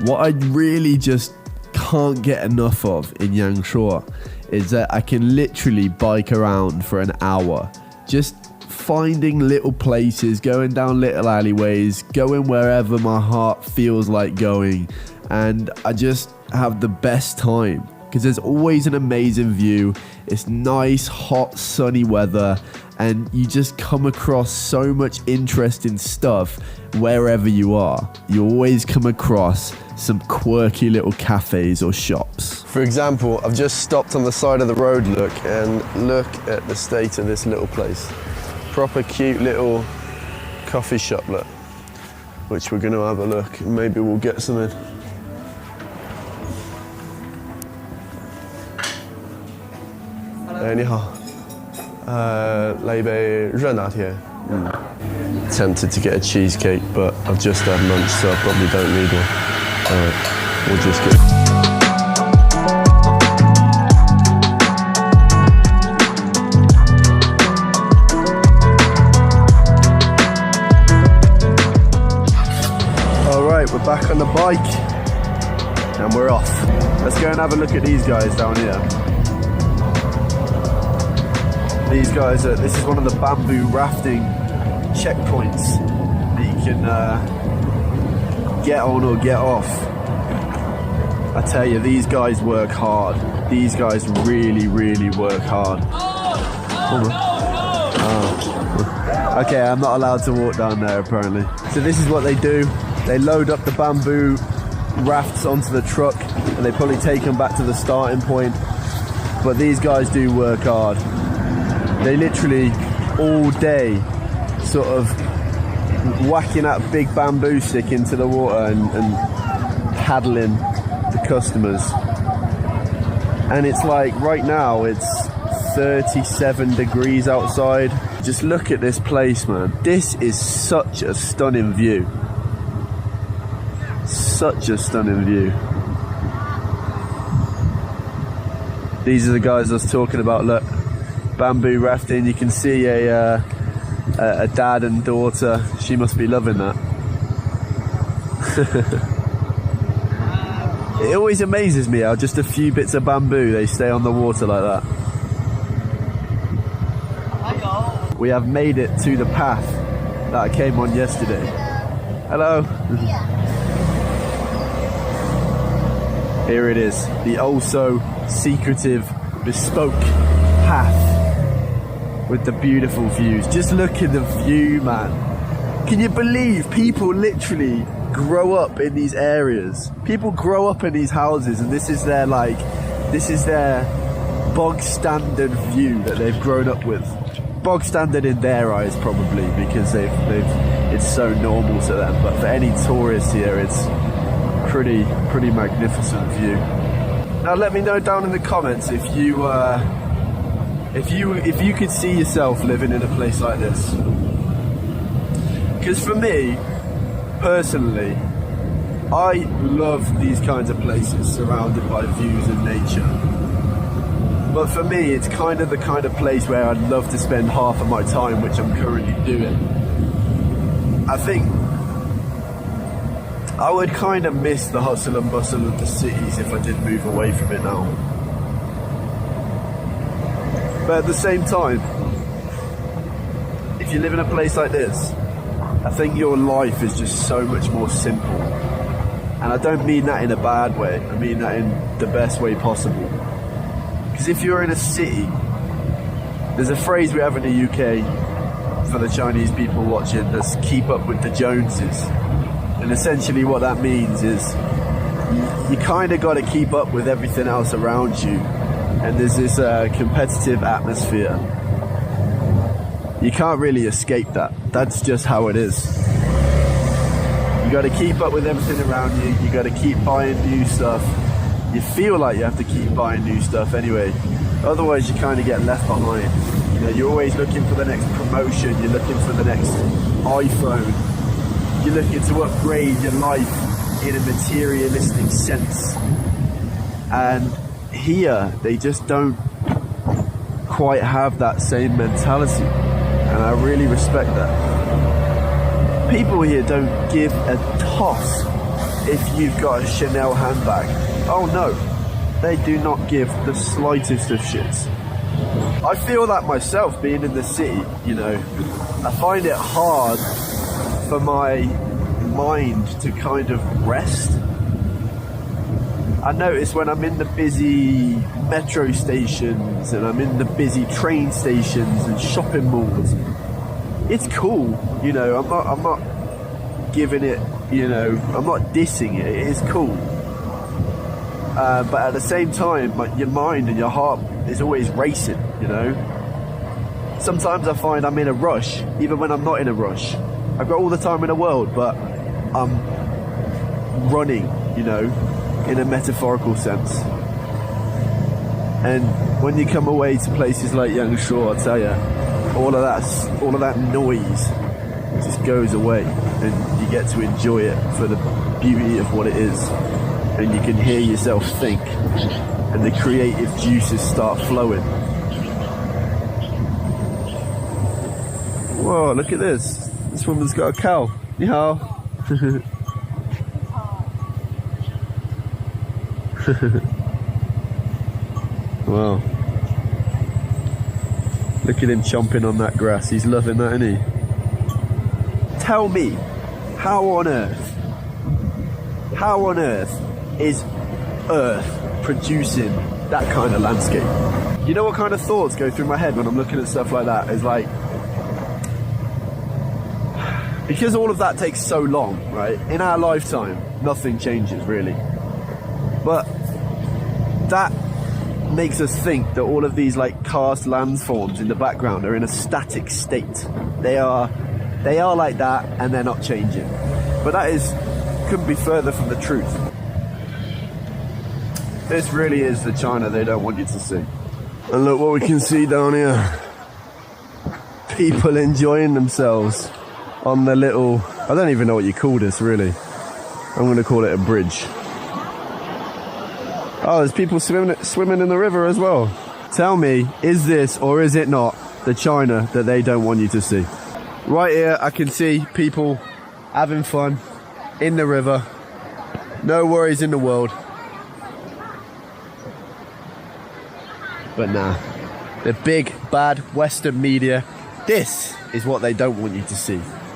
What I really just can't get enough of in Yangshuo is that I can literally bike around for an hour, just finding little places, going down little alleyways, going wherever my heart feels like going, and I just have the best time because there's always an amazing view. It's nice, hot, sunny weather, and you just come across so much interesting stuff wherever you are. You always come across some quirky little cafes or shops. For example, I've just stopped on the side of the road, look at the state of this little place. Proper cute little coffee shop, look, which we're gonna have a look. Maybe we'll get some in. 哎，你好，来一杯热拿铁。Tempted to get a cheesecake, but I've just had lunch, so I probably don't need one. We'll just get. Alright, we're back on the bike and we're off. Let's go and have a look at these guys down here. These guys this is one of the bamboo rafting checkpoints that you can get on or get off. I tell you, these guys work hard. These guys really, really work hard. Okay, I'm not allowed to walk down there apparently. So this is what they do. They load up the bamboo rafts onto the truck and they probably take them back to the starting point. But these guys do work hard. They literally all day sort of whacking that big bamboo stick into the water and paddling the customers. And it's like right now it's 37 degrees outside. Just look at this place, man. This is such a stunning view. Such a stunning view. These are the guys I was talking about, look. Bamboo rafting, you can see a dad and daughter. She must be loving that. It always amazes me how just a few bits of bamboo, they stay on the water like that. We have made it to the path that I came on yesterday. Hello. Here it is, the also secretive, bespoke path with the beautiful views. Just look at the view, man. Can you believe people literally grow up in these areas? People grow up in these houses and this is their bog standard view that they've grown up with. Bog standard in their eyes probably because it's so normal to them, but for any tourist here it's pretty magnificent view. Now let me know down in the comments if you could see yourself living in a place like this. Because for me, personally, I love these kinds of places surrounded by views and nature. But for me, it's kind of the kind of place where I'd love to spend half of my time, which I'm currently doing. I think I would kind of miss the hustle and bustle of the cities if I did move away from it now. But at the same time, if you live in a place like this, I think your life is just so much more simple. And I don't mean that in a bad way, I mean that in the best way possible. Because if you're in a city, there's a phrase we have in the UK for the Chinese people watching, that's keep up with the Joneses. And essentially what that means is you kind of got to keep up with everything else around you. And there's this competitive atmosphere. You can't really escape that. That's just how it is. You got to keep up with everything around you. You got to keep buying new stuff. You feel like you have to keep buying new stuff anyway. Otherwise, you kind of get left behind. You know, you're always looking for the next promotion. You're looking for the next iPhone. You're looking to upgrade your life in a materialistic sense. And here, they just don't quite have that same mentality. And I really respect that. People here don't give a toss if you've got a Chanel handbag. Oh no, they do not give the slightest of shits. I feel that myself, being in the city, you know. I find it hard for my mind to kind of rest. I notice when I'm in the busy metro stations and I'm in the busy train stations and shopping malls, it's cool, you know. I'm not giving it, you know, I'm not dissing it. It is cool, but at the same time, like, your mind and your heart is always racing, you know. Sometimes I find I'm in a rush, even when I'm not in a rush. I've got all the time in the world, but I'm running, you know, in a metaphorical sense. And when you come away to places like Yangshuo, I tell you, all of that noise just goes away, and you get to enjoy it for the beauty of what it is. And you can hear yourself think, and the creative juices start flowing. Whoa, look at this. This woman's got a cow. Ni hao. Wow. Look at him chomping on that grass. He's loving that, isn't he? Tell me, how on earth is Earth producing that kind of landscape? You know what kind of thoughts go through my head when I'm looking at stuff like that? It's like, because all of that takes so long, right? In our lifetime, nothing changes really. But that makes us think that all of these like karst landforms in the background are in a static state. They are like that, and they're not changing. But couldn't be further from the truth. This really is the China they don't want you to see. And look what we can see down here. People enjoying themselves on the little, I don't even know what you call this really. I'm going to call it a bridge. Oh, there's people swimming in the river as well. Tell me, is this or is it not the China that they don't want you to see? Right here, I can see people having fun in the river. No worries in the world. But nah, the big, bad Western media, this is what they don't want you to see.